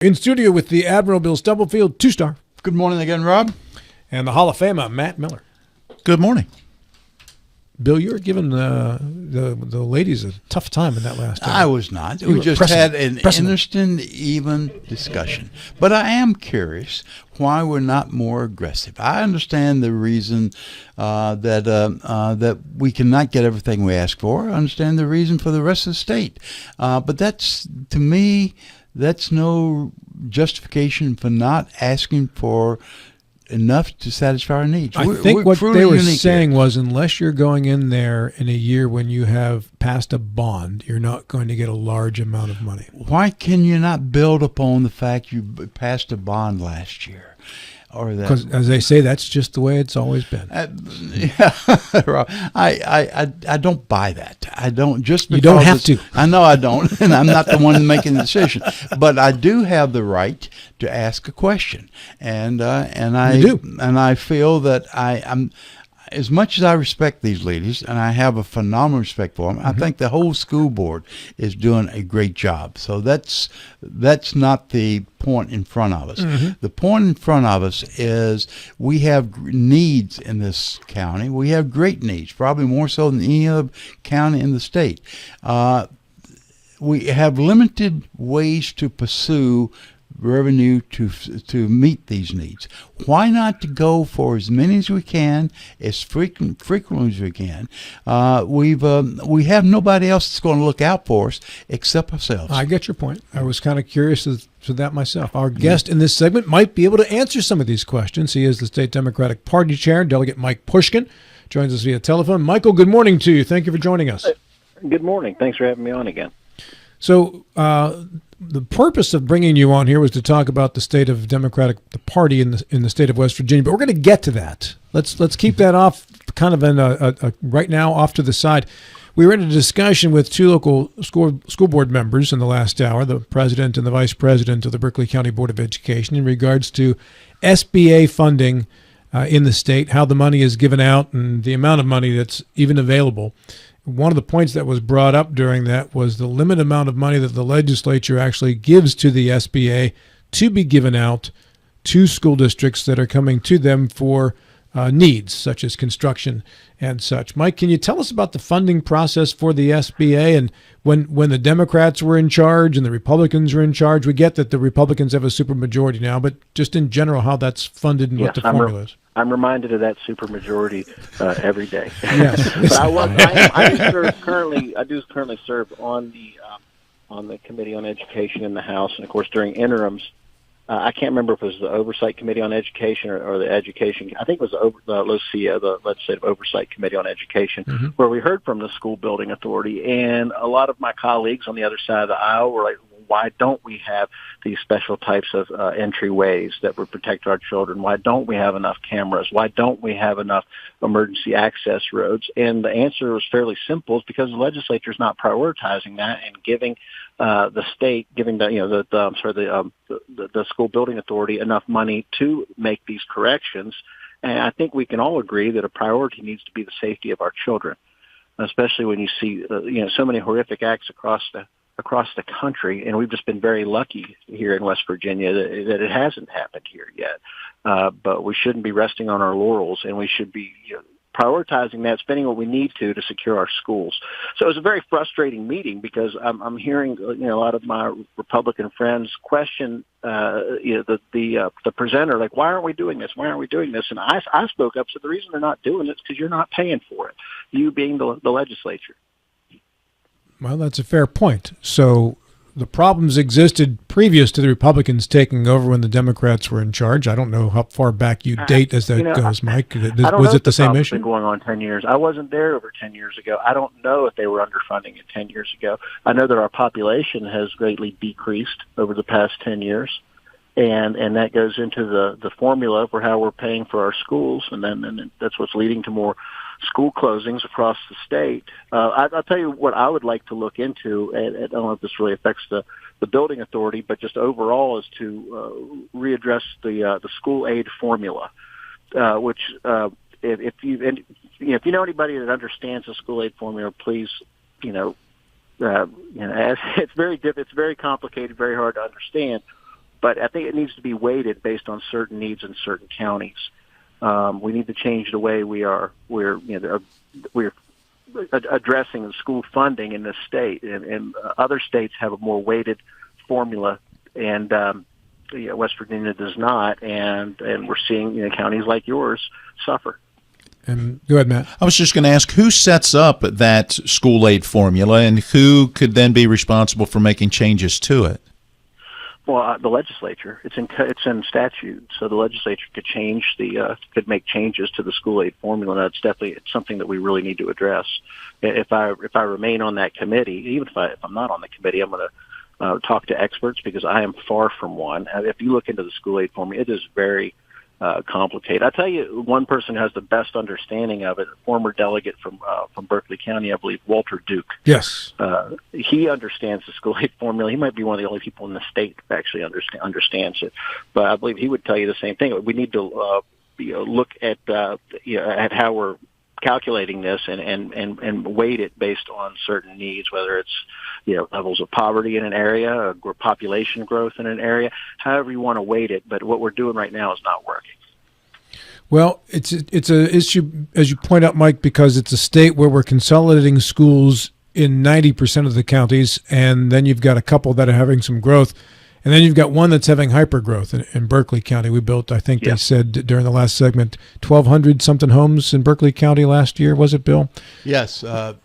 In studio with the Admiral Bill Stubblefield, two-star. Good morning again, Rob. And the Hall of Famer, Matt Miller. Good morning. Bill, you were giving the ladies a tough time in that last hour. I was not. We just had an interesting, even discussion. But I am curious why we're not more aggressive. I understand the reason that we cannot get everything we ask for. I understand the reason for the rest of the state. But that's, to me, that's no justification for not asking for enough to satisfy our needs. I think what they were saying was, unless you're going in there in a year when you have passed a bond, you're not going to get a large amount of money. Why can you not build upon the fact you passed a bond last year? Because, as they say, that's just the way it's always been. I don't buy that. I don't. Just because you don't have to. I know I don't, and I'm not the one making the decision. But I do have the right to ask a question, and I do. And I feel that I'm. As much as I respect these ladies, and I have a phenomenal respect for them, I think the whole school board is doing a great job. So that's not the point in front of us. The point in front of us is we have needs in this county. We have great needs, probably more so than any other county in the state. We have limited ways to pursue revenue to meet these needs. Why not to go for as many as we can, as frequently as we can? We have nobody else that's going to look out for us except ourselves. I get your point. I was kind of curious as to that myself. Our guest in this segment might be able to answer some of these questions. He is the State Democratic Party Chair, Delegate Mike Pushkin, joins us via telephone. Michael, good morning to you. Thank you for joining us. Good morning. Thanks for having me on again. So the purpose of bringing you on here was to talk about the state of the party in the state of West Virginia, but we're going to get to that. Let's keep that off, kind of in a right now off to the side. We were in a discussion with two local school board members in the last hour, the president and the vice president of the Berkeley County Board of Education, in regards to SBA funding in the state, how the money is given out, and the amount of money that's even available. One of the points that was brought up during that was the limited amount of money that the legislature actually gives to the SBA to be given out to school districts that are coming to them for needs, such as construction and such. Mike, can you tell us about the funding process for the SBA? And when the Democrats were in charge and the Republicans were in charge, we get that the Republicans have a supermajority now, but just in general, how that's funded and what the formula is. I'm reminded of that supermajority every day. Yes. But I do currently serve on the Committee on Education in the House, and of course during interims, I can't remember if it was the Oversight Committee on Education or the Education. I think it was the Legislative Oversight Committee on Education, where we heard from the School Building Authority, and a lot of my colleagues on the other side of the aisle were like, why don't we have these special types of entryways that would protect our children? Why don't we have enough cameras? Why don't we have enough emergency access roads? And the answer was fairly simple. It's because the legislature is not prioritizing that and giving the state, giving the School Building Authority enough money to make these corrections. And I think we can all agree that a priority needs to be the safety of our children, especially when you see so many horrific acts across the country, and we've just been very lucky here in West Virginia that it hasn't happened here yet. But we shouldn't be resting on our laurels, and we should be prioritizing that, spending what we need to secure our schools. So it was a very frustrating meeting because I'm hearing a lot of my Republican friends question the presenter, like, why aren't we doing this? Why aren't we doing this? And I spoke up, said the reason they're not doing it is because you're not paying for it, you being the legislature. Well, that's a fair point. So the problems existed previous to the Republicans taking over when the Democrats were in charge. I don't know how far back you date as that goes, Mike. Was it the same issue? Been going on 10 years. I wasn't there over 10 years ago. I don't know if they were underfunding it 10 years ago. I know that our population has greatly decreased over the past 10 years. And that goes into the formula for how we're paying for our schools, and then that's what's leading to more school closings across the state. I'll tell you what I would like to look into, and I don't know if this really affects the building authority, but just overall is to readdress the school aid formula, which if you know anybody that understands the school aid formula, please, it's very complicated, very hard to understand. But I think it needs to be weighted based on certain needs in certain counties. We need to change the way we're addressing the school funding in this state, and other states have a more weighted formula, and West Virginia does not, and we're seeing counties like yours suffer. And go ahead, Matt. I was just going to ask, who sets up that school aid formula, and who could then be responsible for making changes to it? Well, the legislature. It's in statute, so the legislature could make changes to the school aid formula. And that's definitely something that we really need to address. If I remain on that committee, even if I'm not on the committee, I'm going to talk to experts, because I am far from one. If you look into the school aid formula, it is very complicated. I'll tell you, one person who has the best understanding of it, a former delegate from Berkeley County, I believe, Walter Duke. Yes. He understands the school aid formula. He might be one of the only people in the state who actually understands it. But I believe he would tell you the same thing. We need to look at how we're calculating this and weight it based on certain needs, whether it's levels of poverty in an area or population growth in an area, however you want to weight it. But what we're doing right now is not working. Well, it's a issue, as you point out, Mike, because it's a state where we're consolidating schools in 90% of the counties, and then you've got a couple that are having some growth. And then you've got one that's having hypergrowth in Berkeley County. We built, I think they said during the last segment, 1,200-something homes in Berkeley County last year. Was it, Bill? Yes,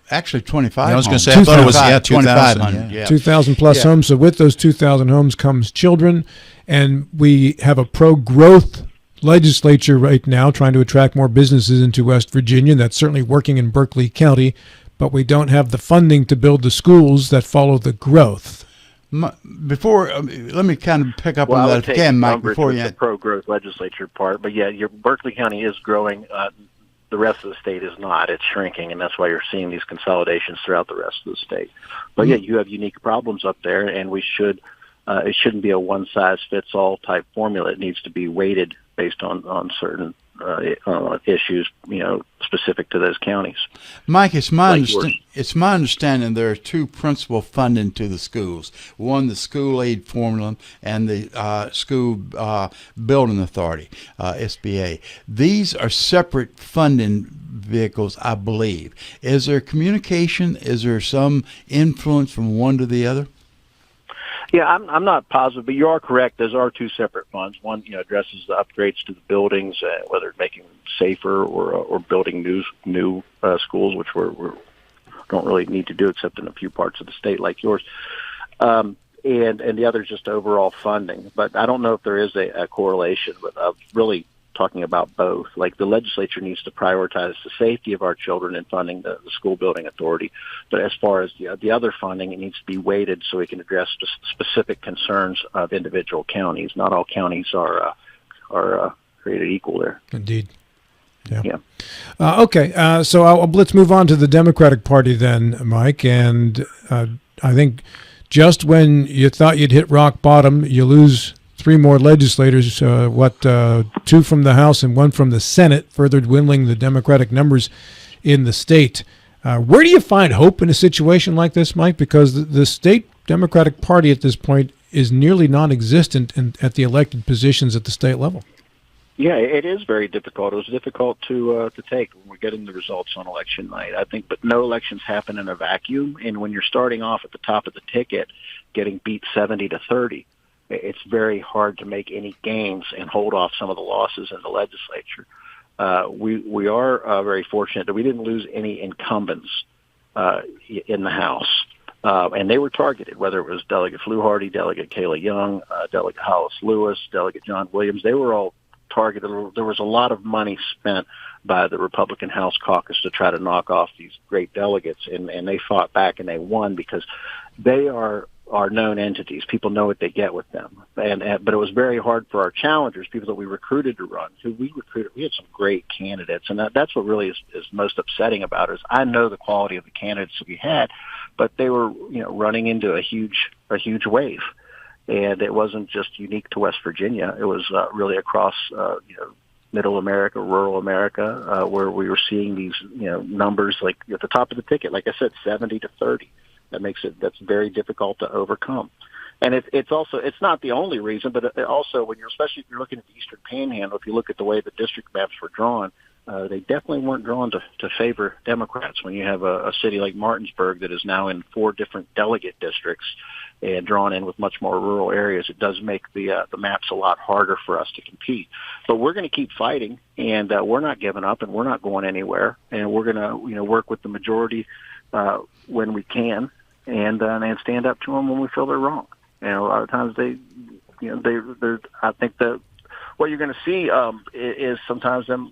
actually 25. I was going to say, I thought it was 2,000. Yeah. 2,000 plus homes. So with those 2,000 homes comes children, and we have a pro-growth legislature right now trying to attract more businesses into West Virginia. That's certainly working in Berkeley County, but we don't have the funding to build the schools that follow the growth. Before, let me kind of pick up on that again, Mike. Before the pro-growth legislature part, but your Berkeley County is growing. The rest of the state is not. It's shrinking, and that's why you're seeing these consolidations throughout the rest of the state. But you have unique problems up there, and we should. It shouldn't be a one-size-fits-all type formula. It needs to be weighted based on certain issues, specific to those counties. Mike, it's my understanding there are two principal funding to the schools. One, the school aid formula, and the school building authority, SBA. These are separate funding vehicles, I believe. Is there communication? Is there some influence from one to the other? Yeah, I'm not positive, but you are correct. Those are two separate funds. One, addresses the upgrades to the buildings, whether it's making them safer or building new schools, which we don't really need to do except in a few parts of the state like yours. And the other is just overall funding. But I don't know if there is a correlation with really talking about both. Like, the legislature needs to prioritize the safety of our children in funding the school building authority. But as far as the other funding, it needs to be weighted so we can address specific concerns of individual counties. Not all counties are created equal there. Indeed. Yeah. Okay. So let's move on to the Democratic Party then, Mike. And I think just when you thought you'd hit rock bottom, you lose three more legislators, two from the House and one from the Senate, further dwindling the Democratic numbers in the state. Where do you find hope in a situation like this, Mike? Because the state Democratic Party at this point is nearly non-existent at the elected positions at the state level. Yeah, it is very difficult. It was difficult to take when we're getting the results on election night, I think. But no elections happen in a vacuum, and when you're starting off at the top of the ticket, getting beat 70-30, it's very hard to make any gains and hold off some of the losses in the legislature. We are very fortunate that we didn't lose any incumbents in the House, and they were targeted, whether it was Delegate Fluharty, Delegate Kayla Young, Delegate Hollis Lewis, Delegate John Williams. They were all targeted. There was a lot of money spent by the Republican House caucus to try to knock off these great delegates, and they fought back and they won because they are known entities. People know what they get with them. But it was very hard for our challengers, people that we recruited to run. We had some great candidates, and that's what really is most upsetting about it. Is I know the quality of the candidates that we had, but they were running into a huge wave, and it wasn't just unique to West Virginia. It was really across Middle America, rural America, where we were seeing these numbers like at the top of the ticket, like I said, 70-30. That's very difficult to overcome. And it's also, it's not the only reason, but it also when you're, especially if you're looking at the Eastern Panhandle, if you look at the way the district maps were drawn, they definitely weren't drawn to favor Democrats. When you have a city like Martinsburg that is now in 4 different delegate districts and drawn in with much more rural areas, it does make the maps a lot harder for us to compete. But we're going to keep fighting, and we're not giving up, and we're not going anywhere. And we're going to work with the majority when we can, and stand up to them when we feel they're wrong. And a lot of times they're I think that what you're going to see is sometimes them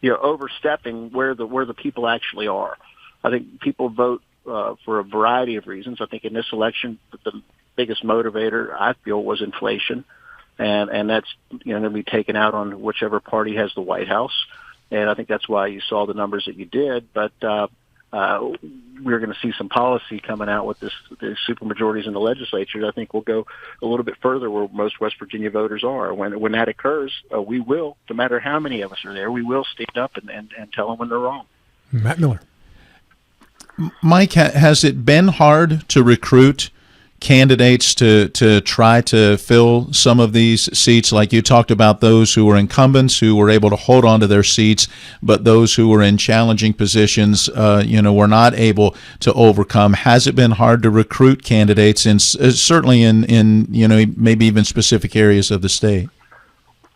overstepping where the people actually are. I think people vote for a variety of reasons. I think in this election, the biggest motivator I feel was inflation, and that's going to be taken out on whichever party has the White House. And I think that's why you saw the numbers that you did. But we're going to see some policy coming out with the supermajorities in the legislature. I think we'll go a little bit further where most West Virginia voters are. When that occurs, we will, no matter how many of us are there, we will stand up and tell them when they're wrong. Matt Miller. Mike, has it been hard to recruit candidates to try to fill some of these seats? Like you talked about those who were incumbents who were able to hold on to their seats, but those who were in challenging positions, were not able to overcome. Has it been hard to recruit candidates, certainly in maybe even specific areas of the state?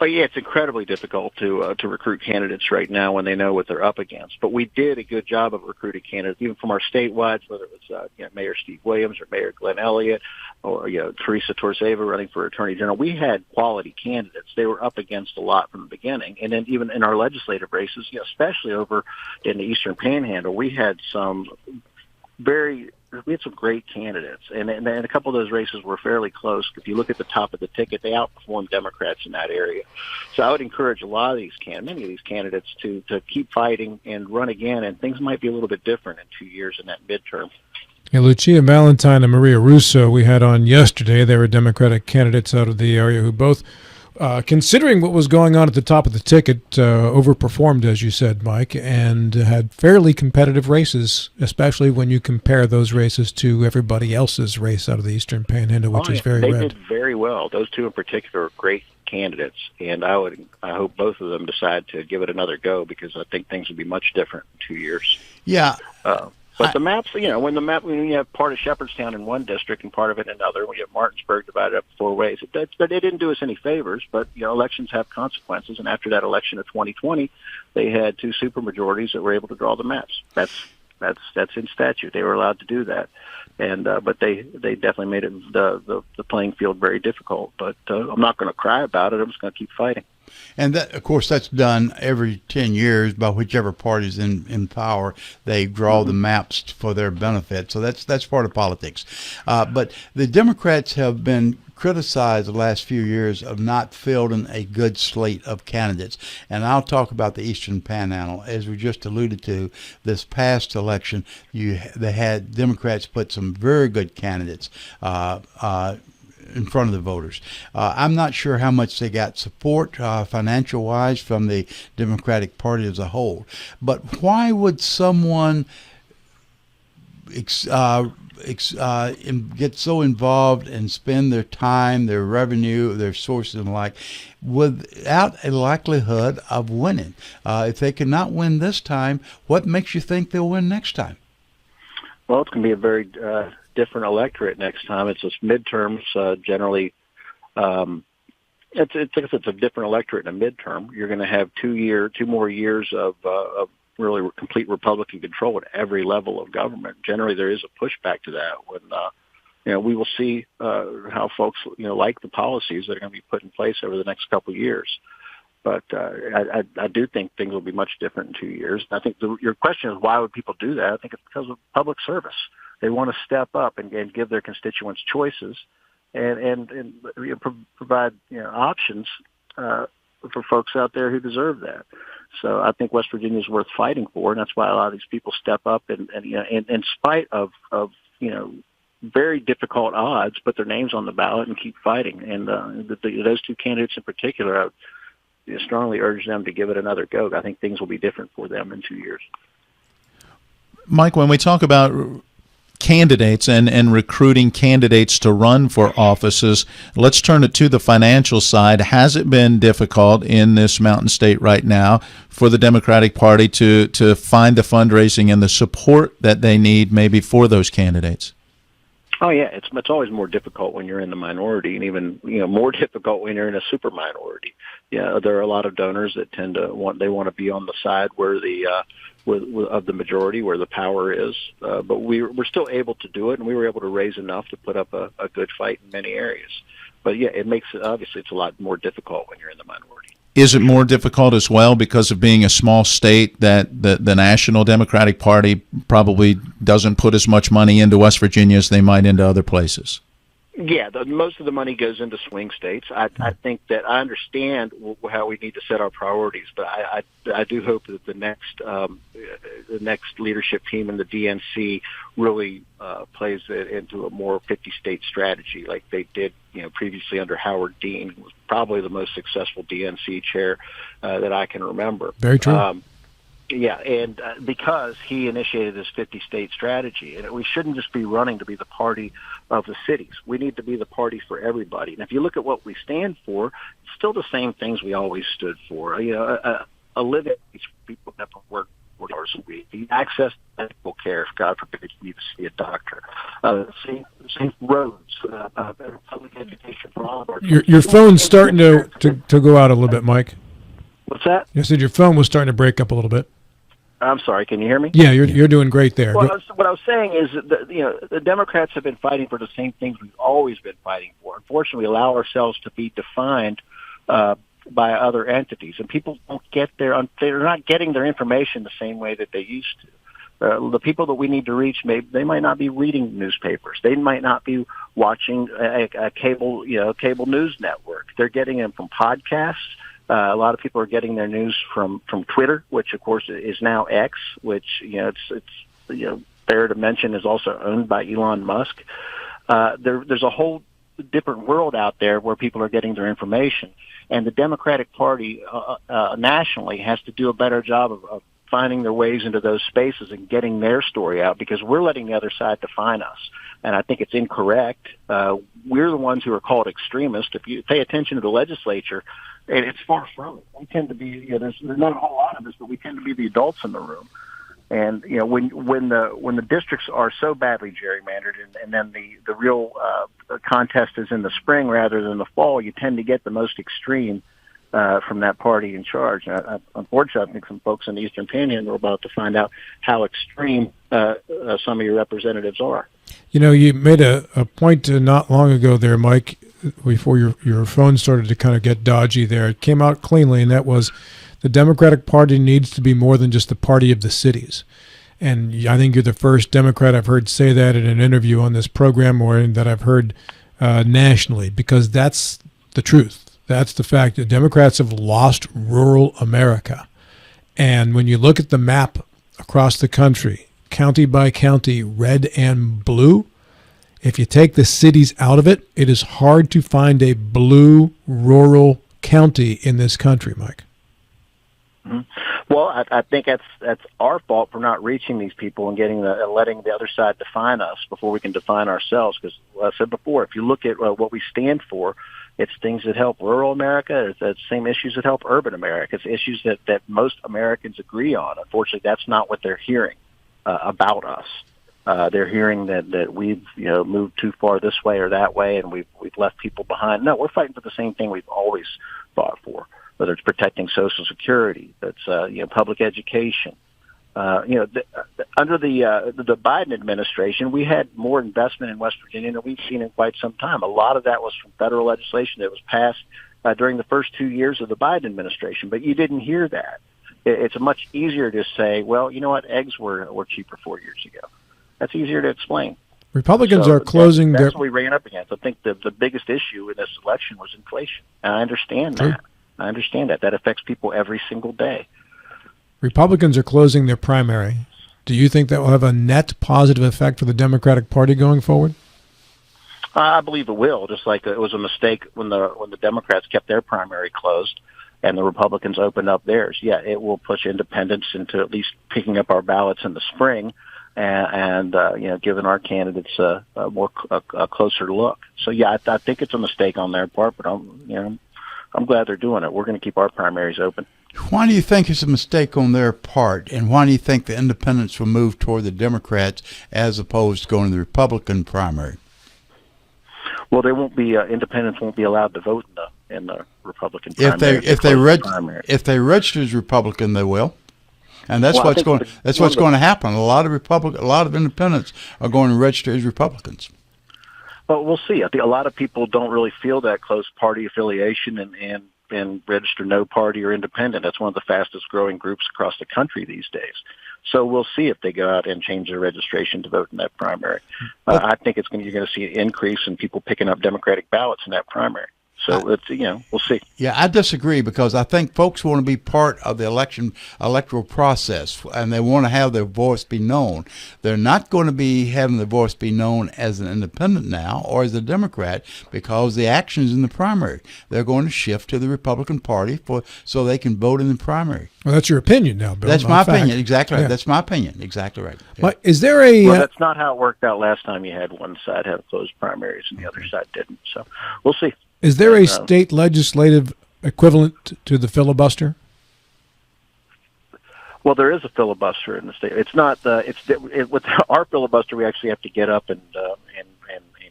Oh, yeah, it's incredibly difficult to recruit candidates right now when they know what they're up against. But we did a good job of recruiting candidates, even from our statewide, whether it was Mayor Steve Williams or Mayor Glenn Elliott or Teresa Torzeva running for Attorney General. We had quality candidates. They were up against a lot from the beginning, and then even in our legislative races, especially over in the Eastern Panhandle, we had some great candidates, and a couple of those races were fairly close. If you look at the top of the ticket, they outperformed Democrats in that area. So I would encourage many of these candidates to keep fighting and run again, and things might be a little bit different in 2 years in that midterm. Yeah, Lucia Valentine and Maria Russo we had on yesterday. They were Democratic candidates out of the area who both, considering what was going on at the top of the ticket, overperformed, as you said, Mike, and had fairly competitive races, especially when you compare those races to everybody else's race out of the Eastern Panhandle, which is very red. They did very well. Those two in particular are great candidates, and I hope both of them decide to give it another go, because I think things will be much different in 2 years. Yeah. But the maps, when you have part of Shepherdstown in one district and part of it in another, when you have Martinsburg divided up 4 ways, but it didn't do us any favors. But elections have consequences, and after that election of 2020, they had 2 supermajorities that were able to draw the maps. That's in statute. They were allowed to do that, and but they definitely made it the playing field very difficult. But I'm not going to cry about it. I'm just going to keep fighting. And that, of course, that's done every 10 years by whichever party's in power. They draw the maps for their benefit. So that's part of politics. But the Democrats have been criticized the last few years of not fielding a good slate of candidates. And I'll talk about the Eastern Panhandle. As we just alluded to, this past election, they had Democrats put some very good candidates in front of the voters. I'm not sure how much they got support financial-wise from the Democratic Party as a whole. But why would someone get so involved and spend their time, their revenue, their sources and the like, without a likelihood of winning? If they cannot win this time, what makes you think they'll win next time? Well, it's going to be a very different electorate next time. It's just midterms generally. It's a different electorate in a midterm. You're going to have 2 more years of really complete Republican control at every level of government. Generally, there is a pushback to that when we will see how folks like the policies that are going to be put in place over the next couple of years. But I do think things will be much different in 2 years. I think your question is, why would people do that? I think it's because of public service. They want to step up and give their constituents choices and provide options for folks out there who deserve that. So I think West Virginia is worth fighting for, and that's why a lot of these people step up and in spite of very difficult odds, put their names on the ballot and keep fighting. And those 2 candidates in particular, I strongly urge them to give it another go. I think things will be different for them in 2 years. Mike, when we talk about candidates and recruiting candidates to run for offices. Let's turn it to the financial side. Has it been difficult in this mountain state right now for the Democratic Party to find the fundraising and the support that they need maybe for those candidates? Oh yeah, it's always more difficult when you're in the minority, and even more difficult when you're in a super minority. Yeah, there are a lot of donors that tend to want to be on the side where of the majority, where the power is. But we're still able to do it, and we were able to raise enough to put up a good fight in many areas. But yeah, it makes it obviously it's a lot more difficult when you're in the minority. Is it more difficult as well because of being a small state that the National Democratic Party probably doesn't put as much money into West Virginia as they might into other places? Yeah, most of the money goes into swing states. I think that I understand how we need to set our priorities, but I do hope that the next leadership team in the DNC really plays it into a more 50-state strategy like they did previously under Howard Dean, who was probably the most successful DNC chair that I can remember. Very true. Yeah, and because he initiated this 50-state strategy, and we shouldn't just be running to be the party of the cities. We need to be the party for everybody. And if you look at what we stand for, it's still the same things we always stood for. A living wage for people that have to work 40 hours a week, the access to medical care, if God forbid you need to see a doctor, safe roads, public education for all of our Your phone's starting to go out a little bit, Mike. What's that? You said your phone was starting to break up a little bit. I'm sorry. Can you hear me? Yeah, you're doing great there. Well, what I was saying is that the Democrats have been fighting for the same things we've always been fighting for. Unfortunately, we allow ourselves to be defined by other entities, and people don't get they're not getting their information the same way that they used to. The people that we need to reach, they might not be reading newspapers. They might not be watching a cable news network. They're getting them from podcasts. A lot of people are getting their news from Twitter, which of course is now X, which it's fair to mention is also owned by Elon Musk. There's a whole different world out there where people are getting their information, and the Democratic Party nationally has to do a better job of finding their ways into those spaces and getting their story out, because we're letting the other side define us. And I think it's incorrect. We're the ones who are called extremists. If you pay attention to the legislature, and it's far from it. We tend to be, there's not a whole lot of us, but we tend to be the adults in the room. And when the districts are so badly gerrymandered, and then the real contest is in the spring rather than the fall, you tend to get the most extreme from that party in charge. Unfortunately, I think some folks in the Eastern Panhandle are about to find out how extreme some of your representatives are. You made a point not long ago there, Mike, before your phone started to kind of get dodgy there. It came out cleanly, and that was the Democratic Party needs to be more than just the party of the cities. And I think you're the first Democrat I've heard say that in an interview on this program, or that I've heard nationally, because that's the truth. That's the fact that Democrats have lost rural America. And when you look at the map across the country, county by county, red and blue, if you take the cities out of it, it is hard to find a blue rural county in this country, Mike. Mm-hmm. Well, I think that's our fault for not reaching these people and letting the other side define us before we can define ourselves. Because, like I said before, if you look at what we stand for, it's things that help rural America. It's the same issues that help urban America. It's issues that most Americans agree on. Unfortunately, that's not what they're hearing about us. They're hearing that we've moved too far this way or that way, and we've left people behind. No, we're fighting for the same thing we've always fought for. Whether it's protecting Social Security, that's public education. Under the Biden administration, we had more investment in West Virginia than we've seen in quite some time. A lot of that was from federal legislation that was passed during the first 2 years of the Biden administration, but you didn't hear that. It's much easier to say, well, you know what, eggs were cheaper 4 years ago. That's easier to explain. Republicans are closing that's what we ran up against. I think the biggest issue in this election was inflation, and I understand that. I understand that. That affects people every single day. Republicans are closing their primary. Do you think that will have a net positive effect for the Democratic Party going forward? I believe it will, just like it was a mistake when the Democrats kept their primary closed and the Republicans opened up theirs. Yeah, it will push independents into at least picking up our ballots in the spring. and giving our candidates a closer look. So yeah, I think it's a mistake on their part, but I'm glad they're doing it. We're going to keep our primaries open. Why do you think it's a mistake on their part, and why do you think the independents will move toward the Democrats as opposed to going to the Republican primary? Well, they won't be independents won't be allowed to vote in the Republican primary. If they register as Republican, they will, and that's what's going to happen. A lot of independents are going to register as Republicans. But we'll see. I think a lot of people don't really feel that close party affiliation and register no party or independent. That's one of the fastest growing groups across the country these days. So we'll see if they go out and change their registration to vote in that primary. I think you're going to see an increase in people picking up Democratic ballots in that primary. So we'll see. Yeah, I disagree because I think folks want to be part of the electoral process, and they want to have their voice be known. They're not going to be having their voice be known as an independent now or as a Democrat because the action's in the primary. They're going to shift to the Republican Party so they can vote in the primary. Well, that's your opinion now, Bill. That's my opinion. Exactly right. Yeah. That's my opinion. Exactly right. Yeah. Is there a? Well, that's not how it worked out last time. You had one side have closed primaries and the other side didn't. So we'll see. Is there a state legislative equivalent to the filibuster? Well, there is a filibuster in the state. It's not with our filibuster. We actually have to get up and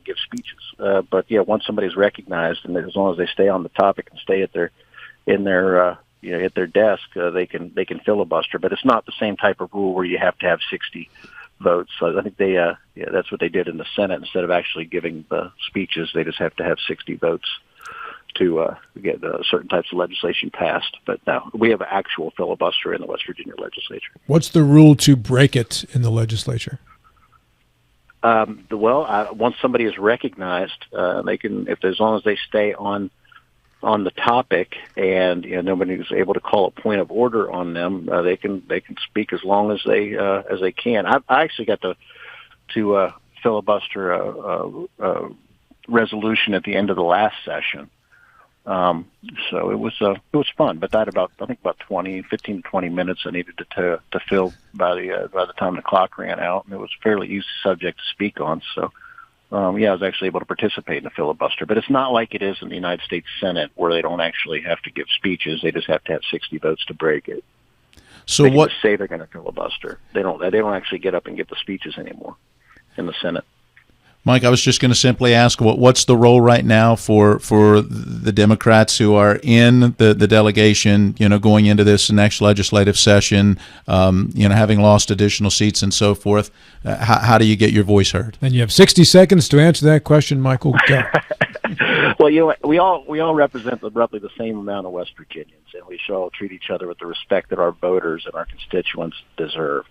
give speeches. But yeah, once somebody's recognized, and as long as they stay on the topic and stay at their desk, they can filibuster. But it's not the same type of rule where you have to have 60 votes. So I think that's what they did in the Senate. Instead of actually giving the speeches, they just have to have 60 votes to get certain types of legislation passed. But now we have an actual filibuster in the West Virginia legislature. What's the rule to break it in the legislature? Once somebody is recognized, they can, as long as they stay on the topic, and nobody is able to call a point of order on them, they can speak as long as they can. I actually got to filibuster a resolution at the end of the last session, so it was fun. But that I think about 15 to 20 minutes I needed to fill by the time the clock ran out, and it was a fairly easy subject to speak on. So. I was actually able to participate in the filibuster, but it's not like it is in the United States Senate where they don't actually have to give speeches. They just have to have 60 votes to break it. So they what? Just say they're going to filibuster. They don't actually get up and give the speeches anymore in the Senate. Mike, I was just going to simply ask, what's the role right now for the Democrats who are in the delegation, going into this next legislative session, having lost additional seats and so forth? How do you get your voice heard? And you have 60 seconds to answer that question, Michael. Go. Well, we all represent roughly the same amount of West Virginians, and we should all treat each other with the respect that our voters and our constituents deserve.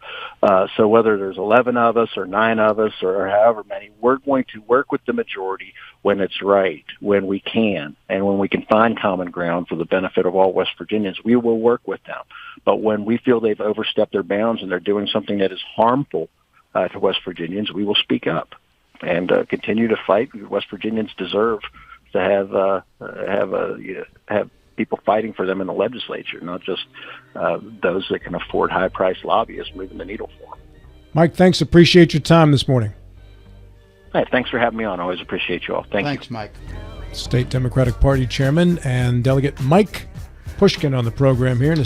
So whether there's 11 of us or 9 of us or however many, we're going to work with the majority when it's right, when we can, and when we can find common ground for the benefit of all West Virginians. We will work with them. But when we feel they've overstepped their bounds and they're doing something that is harmful to West Virginians, we will speak up and continue to fight. West Virginians deserve to have people fighting for them in the legislature, not just those that can afford high-priced lobbyists moving the needle for them. Mike, thanks. Appreciate your time this morning. Hey, thanks for having me on. I always appreciate you all. Thanks, Mike. State Democratic Party Chairman and Delegate Mike Pushkin on the program here in the